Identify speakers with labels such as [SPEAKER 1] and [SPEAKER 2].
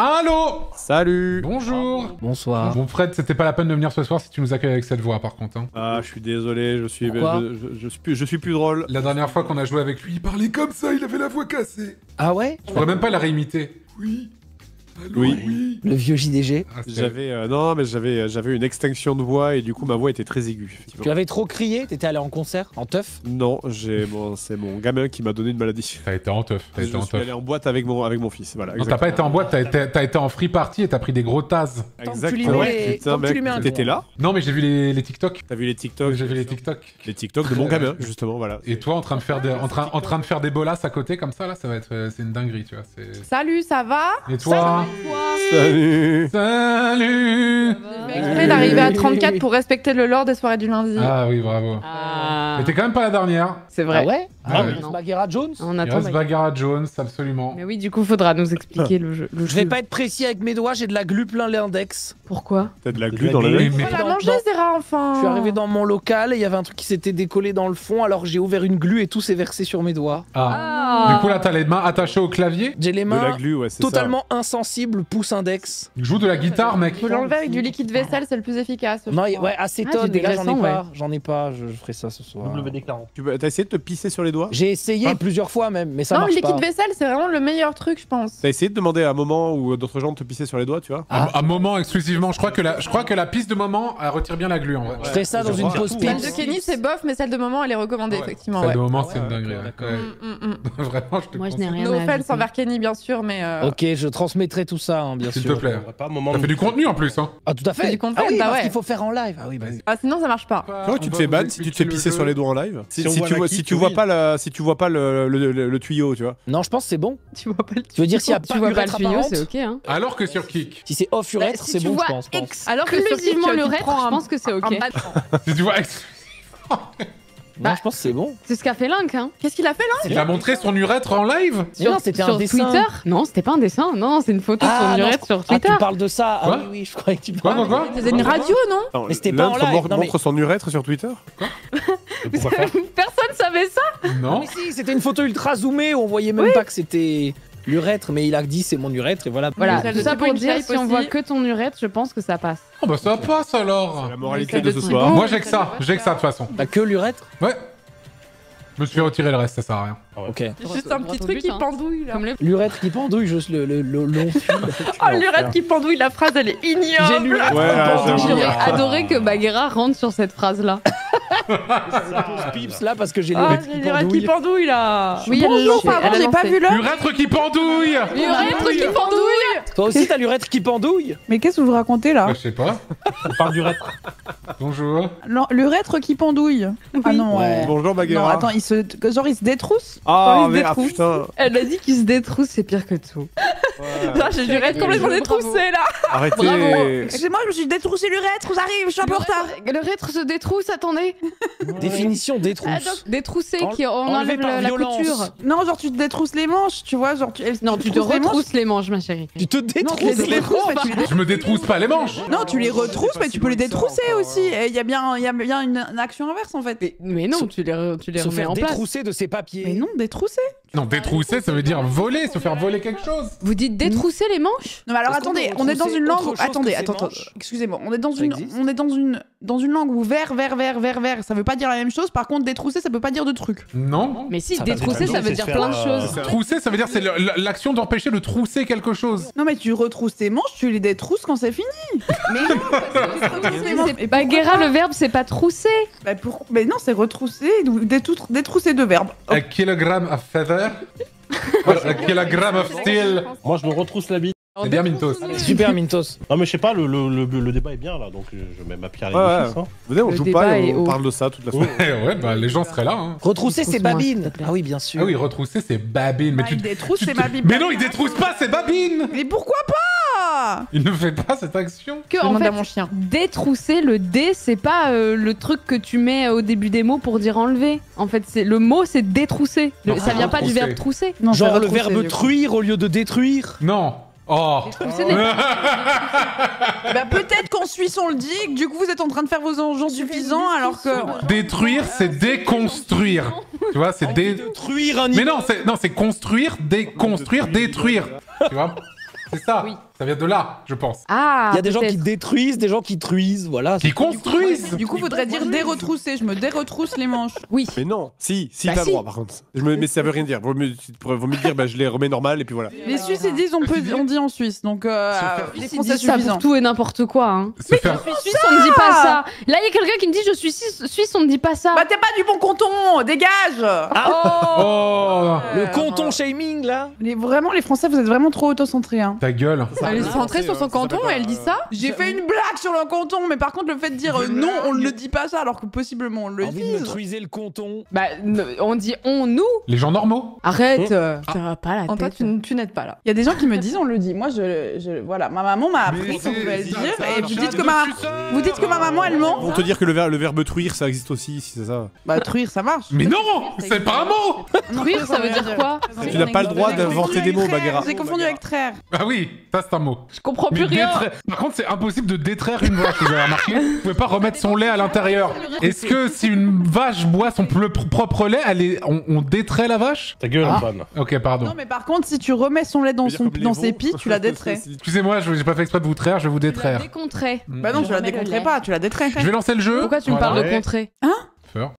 [SPEAKER 1] Allô.
[SPEAKER 2] Salut.
[SPEAKER 1] Bonjour.
[SPEAKER 3] Bonsoir.
[SPEAKER 1] Bon Fred, c'était pas la peine de venir ce soir si tu nous accueilles avec cette voix par contre. Hein.
[SPEAKER 2] Ah, je suis désolé, je suis plus drôle.
[SPEAKER 1] La dernière fois qu'on a joué avec lui, il parlait comme ça, il avait la voix cassée.
[SPEAKER 3] Ah ouais?
[SPEAKER 1] Je pourrais même pas la réimiter. Oui. Allô,
[SPEAKER 2] Oui.
[SPEAKER 3] Le vieux JDG.
[SPEAKER 1] Ah,
[SPEAKER 2] J'avais non mais j'avais une extinction de voix et du coup ma voix était très aiguë.
[SPEAKER 3] Tu avais trop crié? T'étais allé en concert? En teuf?
[SPEAKER 2] Non, c'est mon gamin qui m'a donné une maladie.
[SPEAKER 1] T'as été en teuf.
[SPEAKER 2] Je suis allé en boîte avec mon fils, voilà.
[SPEAKER 1] Non, t'as pas été en boîte, t'as été en free party et t'as pris des gros tasses.
[SPEAKER 2] Exactement. Putain mec, t'étais là?
[SPEAKER 1] Non mais j'ai vu les TikTok.
[SPEAKER 2] T'as vu les TikTok?
[SPEAKER 1] J'ai vu les TikTok.
[SPEAKER 2] Les TikTok de mon gamin, justement, voilà.
[SPEAKER 1] Et toi en train de faire des bolasses à côté comme ça là, ça va être c'est une dinguerie, tu vois.
[SPEAKER 4] Salut, ça va?
[SPEAKER 1] Et toi?
[SPEAKER 2] Salut.
[SPEAKER 1] Salut.
[SPEAKER 4] J'ai fait exprès d'arriver à 34 pour respecter le lore des soirées du lundi.
[SPEAKER 1] Ah oui, bravo. Mais t'es quand même pas la dernière.
[SPEAKER 4] C'est vrai.
[SPEAKER 3] Ah ouais?
[SPEAKER 1] Ah ouais.
[SPEAKER 3] Il reste Bagheera Jones?
[SPEAKER 4] On
[SPEAKER 1] Il
[SPEAKER 4] attend.
[SPEAKER 1] reste Bagheera Jones, absolument.
[SPEAKER 4] Mais oui, du coup, faudra nous expliquer le jeu.
[SPEAKER 3] Je vais pas être précis avec mes doigts, j'ai de la glu plein l'index.
[SPEAKER 4] Pourquoi?
[SPEAKER 2] T'as de la glu dans la
[SPEAKER 1] Mais-
[SPEAKER 2] main.
[SPEAKER 1] mais-
[SPEAKER 4] On l'a mangé, Zera, enfin.
[SPEAKER 3] Je suis arrivé dans mon local et il y avait un truc qui s'était décollé dans le fond, alors j'ai ouvert une glu et tout s'est versé sur mes doigts.
[SPEAKER 1] Ah. Du coup là t'as les mains attachées au clavier.
[SPEAKER 3] J'ai les
[SPEAKER 2] De la
[SPEAKER 3] mains
[SPEAKER 2] glu, ouais, c'est
[SPEAKER 3] totalement insensibles, pouce index.
[SPEAKER 1] Joue de la guitare, mec.
[SPEAKER 4] Faut l'enlever avec du liquide vaisselle, c'est le plus efficace. je
[SPEAKER 3] Non,
[SPEAKER 4] crois.
[SPEAKER 3] ouais, acétone,
[SPEAKER 4] du
[SPEAKER 3] et là j'en ai
[SPEAKER 4] dégraissant,
[SPEAKER 3] pas, j'en ai pas, je ferai ça ce soir.
[SPEAKER 2] ça. T'as essayé de te pisser sur les doigts?
[SPEAKER 3] J'ai essayé plusieurs fois même, mais ça
[SPEAKER 4] Non, le
[SPEAKER 3] marche pas.
[SPEAKER 4] liquide vaisselle, c'est vraiment le meilleur truc, je pense.
[SPEAKER 2] T'as essayé de demander à un moment ou d'autres gens de te pisser sur les doigts, tu vois?
[SPEAKER 1] À moment exclusivement. Je crois que la piste de moment elle retire bien la glu en vrai.
[SPEAKER 3] Je ferai ça dans une pause
[SPEAKER 4] Celle
[SPEAKER 3] pips.
[SPEAKER 4] de Kenny, c'est bof, mais celle de maman, elle est recommandée, effectivement.
[SPEAKER 1] Celle
[SPEAKER 4] Ouais.
[SPEAKER 1] de moment
[SPEAKER 3] Ah
[SPEAKER 1] c'est une
[SPEAKER 3] ouais,
[SPEAKER 1] dinguerie.
[SPEAKER 3] ok,
[SPEAKER 1] Ouais.
[SPEAKER 3] d'accord.
[SPEAKER 1] Ouais. Vraiment, je te
[SPEAKER 5] Moi, je
[SPEAKER 1] conseille.
[SPEAKER 5] n'ai rien
[SPEAKER 4] No
[SPEAKER 5] à
[SPEAKER 4] offense
[SPEAKER 5] ajouter.
[SPEAKER 4] envers Kenny, bien sûr, mais.
[SPEAKER 3] Ok, je transmettrai tout ça, hein, bien
[SPEAKER 1] S'il
[SPEAKER 3] sûr.
[SPEAKER 1] te plaît.
[SPEAKER 6] Pas moment
[SPEAKER 1] Ça fait du contenu en plus, hein.
[SPEAKER 3] Ah, tout à
[SPEAKER 4] C'est
[SPEAKER 3] fait.
[SPEAKER 4] du content,
[SPEAKER 3] Ah oui,
[SPEAKER 4] bah
[SPEAKER 3] parce
[SPEAKER 4] ouais.
[SPEAKER 3] qu'il faut faire en live. Ah oui, vas-y.
[SPEAKER 4] Ah, sinon, ça marche pas.
[SPEAKER 2] Comment tu te fais ban si tu te fais pisser sur les doigts en live? Si
[SPEAKER 6] on voit la
[SPEAKER 2] tu
[SPEAKER 6] kick,
[SPEAKER 2] vois
[SPEAKER 6] oui.
[SPEAKER 2] pas le tuyau, tu vois?
[SPEAKER 3] Non, je pense que c'est bon.
[SPEAKER 4] Tu vois pas le
[SPEAKER 3] Tu veux dire s'il y a
[SPEAKER 5] Tu
[SPEAKER 3] pas
[SPEAKER 5] vois pas le
[SPEAKER 3] d'urètre
[SPEAKER 5] tuyau,
[SPEAKER 3] apparente?
[SPEAKER 5] c'est ok, hein.
[SPEAKER 1] Alors que sur Kick.
[SPEAKER 3] Si c'est off urètre,
[SPEAKER 4] si
[SPEAKER 3] c'est
[SPEAKER 4] tu
[SPEAKER 3] bon,
[SPEAKER 4] vois
[SPEAKER 3] je pense.
[SPEAKER 4] Alors que sur
[SPEAKER 5] Exclusivement
[SPEAKER 4] Kick,
[SPEAKER 5] le
[SPEAKER 4] tu
[SPEAKER 5] rétro,
[SPEAKER 4] prends
[SPEAKER 5] je
[SPEAKER 4] un-
[SPEAKER 5] pense que c'est ok.
[SPEAKER 4] un bâton.
[SPEAKER 1] Si tu vois,
[SPEAKER 3] Non, je pense que c'est bon.
[SPEAKER 5] C'est ce qu'a fait Link, hein.
[SPEAKER 4] Qu'est-ce qu'il a fait là?
[SPEAKER 1] il a montré son urètre en live.
[SPEAKER 3] Mais non, c'était un
[SPEAKER 5] sur
[SPEAKER 3] dessin.
[SPEAKER 5] Twitter? Non, c'était pas un dessin. Non, c'est une photo de
[SPEAKER 3] Ah,
[SPEAKER 5] son
[SPEAKER 3] non,
[SPEAKER 5] urètre sur
[SPEAKER 3] Ah,
[SPEAKER 5] Twitter.
[SPEAKER 3] tu parles de ça? Ah
[SPEAKER 1] Quoi
[SPEAKER 3] oui, oui, je croyais que tu
[SPEAKER 1] Quoi,
[SPEAKER 3] parlais.
[SPEAKER 1] quoi, quoi?
[SPEAKER 4] C'est une radio, non?
[SPEAKER 2] Attends,
[SPEAKER 3] Mais c'était pas en
[SPEAKER 2] l'autre
[SPEAKER 3] live, non, mais-
[SPEAKER 2] montre son urètre sur Twitter?
[SPEAKER 6] Pourquoi pas?
[SPEAKER 5] Personne savait ça.
[SPEAKER 1] Non.
[SPEAKER 3] Mais si, c'était une photo ultra zoomée où on voyait même pas que c'était l'urètre, mais il a dit c'est mon urètre et voilà.
[SPEAKER 5] Voilà,
[SPEAKER 4] Celle
[SPEAKER 5] tout
[SPEAKER 4] de
[SPEAKER 5] ça
[SPEAKER 4] Thibaut
[SPEAKER 5] pour dire,
[SPEAKER 4] Inchep
[SPEAKER 5] si on
[SPEAKER 4] aussi.
[SPEAKER 5] voit que ton urètre, je pense que ça passe.
[SPEAKER 1] Oh bah ça passe alors.
[SPEAKER 2] C'est la moralité
[SPEAKER 4] Celle
[SPEAKER 2] de
[SPEAKER 4] de
[SPEAKER 2] ce
[SPEAKER 4] Thibaut.
[SPEAKER 2] soir.
[SPEAKER 1] Moi j'ai que ça de toute façon.
[SPEAKER 3] T'as que l'urètre?
[SPEAKER 1] Ouais. Je me suis fait retirer le reste, ça sert à rien.
[SPEAKER 3] Ok.
[SPEAKER 4] C'est juste un
[SPEAKER 5] Droit
[SPEAKER 4] petit
[SPEAKER 5] au
[SPEAKER 4] truc
[SPEAKER 5] but,
[SPEAKER 4] qui
[SPEAKER 5] hein.
[SPEAKER 4] pendouille là.
[SPEAKER 5] Comme les...
[SPEAKER 3] L'urètre qui pendouille, juste le long fil.
[SPEAKER 4] Oh, l'urètre qui pendouille, la phrase elle est ignoble.
[SPEAKER 3] J'ai l'urètre
[SPEAKER 2] Ouais,
[SPEAKER 3] qui
[SPEAKER 2] là,
[SPEAKER 3] pendouille.
[SPEAKER 2] j'avoue.
[SPEAKER 5] J'aurais adoré que Bagheera rentre sur cette phrase-là.
[SPEAKER 3] Pips là parce que j'ai
[SPEAKER 4] Ah,
[SPEAKER 3] l'urètre
[SPEAKER 4] j'ai
[SPEAKER 3] qui
[SPEAKER 4] l'urètre qui
[SPEAKER 3] pendouille.
[SPEAKER 4] pendouille là.
[SPEAKER 5] Oui,
[SPEAKER 4] Bonjour,
[SPEAKER 5] elle a
[SPEAKER 4] pardon, j'ai
[SPEAKER 5] lancé.
[SPEAKER 4] pas vu l'heure.
[SPEAKER 1] L'urètre qui pendouille.
[SPEAKER 5] L'urètre qui pendouille.
[SPEAKER 3] Toi aussi t'as l'urètre qui pendouille?
[SPEAKER 7] Mais qu'est-ce que vous racontez là?
[SPEAKER 1] Bah, je sais pas.
[SPEAKER 6] On parle du rétro.
[SPEAKER 1] Bonjour.
[SPEAKER 7] L'urètre qui pendouille. Ah non,
[SPEAKER 3] Ouais.
[SPEAKER 2] Bonjour
[SPEAKER 7] non,
[SPEAKER 2] Bagheera.
[SPEAKER 7] attends, il se détrousse.
[SPEAKER 2] Ah,
[SPEAKER 4] il se
[SPEAKER 2] mais ah
[SPEAKER 4] détrousse.
[SPEAKER 2] putain.
[SPEAKER 4] Elle a dit qu'il se détrousse, c'est pire que tout. Là, j'ai l'urètre complètement
[SPEAKER 5] Bravo.
[SPEAKER 4] détroussé là.
[SPEAKER 2] Arrêtez.
[SPEAKER 7] Excusez-moi, je me suis détroussé l'urètre, j'arrive, je suis un peu en retard.
[SPEAKER 5] L'urètre se détrousse, attendez.
[SPEAKER 3] Définition détrousse.
[SPEAKER 5] Détroussé,
[SPEAKER 3] En-
[SPEAKER 5] qui on
[SPEAKER 3] enlevé
[SPEAKER 5] enlève
[SPEAKER 3] par
[SPEAKER 5] la
[SPEAKER 3] violence.
[SPEAKER 5] couture.
[SPEAKER 7] Non, genre tu te détrousses les manches, tu vois, genre tu.
[SPEAKER 5] Non, tu te
[SPEAKER 7] trousses les manches.
[SPEAKER 5] retrousses les manches, ma chérie.
[SPEAKER 3] Tu te
[SPEAKER 7] Non, tu les
[SPEAKER 3] détrousses les
[SPEAKER 7] détrousses, mais tu les
[SPEAKER 1] Je me détrousse pas les manches.
[SPEAKER 7] Non, tu les retrousses, mais tu peux les détrousser aussi. Et il y a bien une action inverse en fait.
[SPEAKER 5] Mais non, tu les
[SPEAKER 3] Se
[SPEAKER 5] remets
[SPEAKER 3] faire
[SPEAKER 5] en place.
[SPEAKER 3] détrousser de ses papiers.
[SPEAKER 7] Mais non, détrousser.
[SPEAKER 1] Non, détrousser, ça veut dire voler, se faire voler quelque chose.
[SPEAKER 5] Vous dites détrousser les manches?
[SPEAKER 7] Non, mais alors
[SPEAKER 3] Est-ce qu'on
[SPEAKER 7] attendez,
[SPEAKER 3] peut
[SPEAKER 7] on est dans
[SPEAKER 3] retrousser
[SPEAKER 7] une
[SPEAKER 3] autre
[SPEAKER 7] langue.
[SPEAKER 3] chose
[SPEAKER 7] Attendez,
[SPEAKER 3] que ses
[SPEAKER 7] attends,
[SPEAKER 3] manches
[SPEAKER 7] excusez-moi, on est
[SPEAKER 3] Ça existe
[SPEAKER 7] dans une langue où vert, ça veut pas dire la même chose. Par contre, détrousser, ça peut pas dire de truc.
[SPEAKER 1] Non.
[SPEAKER 5] Mais si,
[SPEAKER 3] Ça va
[SPEAKER 5] détrousser,
[SPEAKER 6] dépendre,
[SPEAKER 5] ça veut
[SPEAKER 6] c'est
[SPEAKER 5] dire
[SPEAKER 6] se
[SPEAKER 5] plein de
[SPEAKER 6] faire,
[SPEAKER 5] choses.
[SPEAKER 1] Trousser, ça veut dire c'est l'action d'empêcher de trousser quelque chose.
[SPEAKER 7] Non, mais tu retrousses tes manches, tu les détrousses quand c'est fini. Mais non,
[SPEAKER 5] C'est Bagheera, le verbe, c'est pas trousser.
[SPEAKER 7] Mais non, c'est retrousser ou détrousser deux verbes.
[SPEAKER 1] A kilogramme of feather. A kilogramme of steel.
[SPEAKER 6] Moi, je me retrousse la bite.
[SPEAKER 1] C'est bien Mintos.
[SPEAKER 3] Super Mintos.
[SPEAKER 6] Non, mais je sais pas, le débat est bien là, donc je mets ma pierre à l'édifice. hein.
[SPEAKER 2] Venez, on
[SPEAKER 5] Le
[SPEAKER 2] joue
[SPEAKER 5] débat
[SPEAKER 2] pas et
[SPEAKER 5] est
[SPEAKER 2] on
[SPEAKER 5] haut.
[SPEAKER 2] parle de ça toute la soirée.
[SPEAKER 1] Ouais, bah les gens seraient là. Hein.
[SPEAKER 3] Retrousser c'est
[SPEAKER 5] Retrousse-moi, s'il
[SPEAKER 3] babine.
[SPEAKER 5] te plaît.
[SPEAKER 3] Ah oui, bien sûr.
[SPEAKER 1] Ah oui, retrousser, c'est babine. Mais
[SPEAKER 7] Ah,
[SPEAKER 1] tu
[SPEAKER 7] il détrousse,
[SPEAKER 1] tu
[SPEAKER 7] c'est
[SPEAKER 1] te-
[SPEAKER 7] ma bible.
[SPEAKER 1] Mais non, il détrousse pas, c'est babine.
[SPEAKER 7] Mais pourquoi pas?
[SPEAKER 1] Il ne fait pas cette action.
[SPEAKER 5] Que,
[SPEAKER 4] Je
[SPEAKER 5] en
[SPEAKER 4] demande
[SPEAKER 5] fait,
[SPEAKER 4] à mon chien.
[SPEAKER 5] détrousser, le dé, c'est pas le truc que tu mets au début des mots pour dire enlever. En fait, le mot, c'est détrousser.
[SPEAKER 1] Non,
[SPEAKER 5] Ça vient pas du
[SPEAKER 1] retrousser.
[SPEAKER 5] verbe trousser.
[SPEAKER 7] Non, c'est
[SPEAKER 3] Genre le
[SPEAKER 7] retrousser,
[SPEAKER 3] verbe
[SPEAKER 7] du coup.
[SPEAKER 3] truire au lieu de détruire.
[SPEAKER 1] Non. Oh.
[SPEAKER 5] Détrousser n'est pas-
[SPEAKER 7] Bah peut-être qu'en Suisse on le dit, du coup vous êtes en train de faire vos enjeux suffisants alors que...
[SPEAKER 1] Détruire, c'est déconstruire. Tu vois, c'est dé...
[SPEAKER 3] Détruire un
[SPEAKER 1] Mais non, c'est construire, déconstruire, détruire. Tu vois? C'est ça.
[SPEAKER 5] Oui.
[SPEAKER 1] Ça vient de là, je pense.
[SPEAKER 5] Ah,
[SPEAKER 3] Il y a des gens qui
[SPEAKER 5] peut-être.
[SPEAKER 3] détruisent, des gens qui truisent, voilà.
[SPEAKER 1] Qui construisent.
[SPEAKER 7] Du coup, faudrait dire déretrousser. Je me déretrousse les manches.
[SPEAKER 5] Oui.
[SPEAKER 2] Mais non, si,
[SPEAKER 5] Bah
[SPEAKER 2] t'as
[SPEAKER 5] si.
[SPEAKER 2] droit par contre. Mais ça veut rien dire. Vaut mieux dire, bah, je les remets normal et puis voilà.
[SPEAKER 7] Les suicidistes, on dit en Suisse. Donc, les
[SPEAKER 5] Ils
[SPEAKER 7] Français
[SPEAKER 5] disent ça
[SPEAKER 7] suffisants.
[SPEAKER 5] pour tout et n'importe quoi. Hein.
[SPEAKER 1] Se faire...
[SPEAKER 5] Suisse, on ne dit pas ça. Là, il y a quelqu'un qui me dit je suis suisse, on ne dit pas ça.
[SPEAKER 7] Bah, t'es pas du bon canton, dégage.
[SPEAKER 1] Oh,
[SPEAKER 3] Le canton shaming, là.
[SPEAKER 7] Vraiment, les Français, vous êtes vraiment trop auto-centrés. Hein.
[SPEAKER 1] ta gueule.
[SPEAKER 8] Elle est centrée sur son canton et elle dit ça.
[SPEAKER 7] J'ai fait une blague sur le canton, mais par contre, le fait de dire non, on ne dit pas ça, alors que possiblement on le
[SPEAKER 3] Envie de me
[SPEAKER 7] vise.
[SPEAKER 3] truiser le canton.
[SPEAKER 5] Bah, on dit on, nous.
[SPEAKER 1] Les gens normaux.
[SPEAKER 5] Arrête, ça va pas la
[SPEAKER 8] En toi,
[SPEAKER 5] tête.
[SPEAKER 8] tu n'aides pas là.
[SPEAKER 7] Il y a des gens qui me disent on le dit. Moi, voilà, ma maman m'a appris qu'on pouvait le dire. Et vous dites que ma maman, elle ment.
[SPEAKER 2] On te dire que le verbe truire, ça existe aussi, si c'est ça.
[SPEAKER 7] Bah, truire, ça marche.
[SPEAKER 1] Mais non, c'est pas un mot.
[SPEAKER 5] Truire, ça veut dire quoi?
[SPEAKER 2] Tu n'as pas le droit d'inventer des mots, Bagheera.
[SPEAKER 7] J'ai confondu avec traire.
[SPEAKER 1] Ah oui, ça c'est un mot.
[SPEAKER 5] Je comprends plus
[SPEAKER 1] Mais
[SPEAKER 5] rien.
[SPEAKER 1] Par contre, c'est impossible de détraire une vache, vous avez remarqué. Vous pouvez pas remettre son lait à l'intérieur. Est-ce que si une vache boit son propre lait, on détrait la vache?
[SPEAKER 6] Ta gueule, Antoine.
[SPEAKER 1] Ok, pardon.
[SPEAKER 7] Non, mais par contre, si tu remets son lait dans ses pieds, tu la détrais.
[SPEAKER 1] Excusez-moi, j'ai pas fait exprès de vous traire, je vais vous détraire.
[SPEAKER 5] Décontrer.
[SPEAKER 7] Bah non, tu la décontrais pas, tu la détrais.
[SPEAKER 1] Je vais lancer le jeu.
[SPEAKER 5] Pourquoi tu me
[SPEAKER 1] Voilà.
[SPEAKER 5] parles de contrer?
[SPEAKER 1] Feur.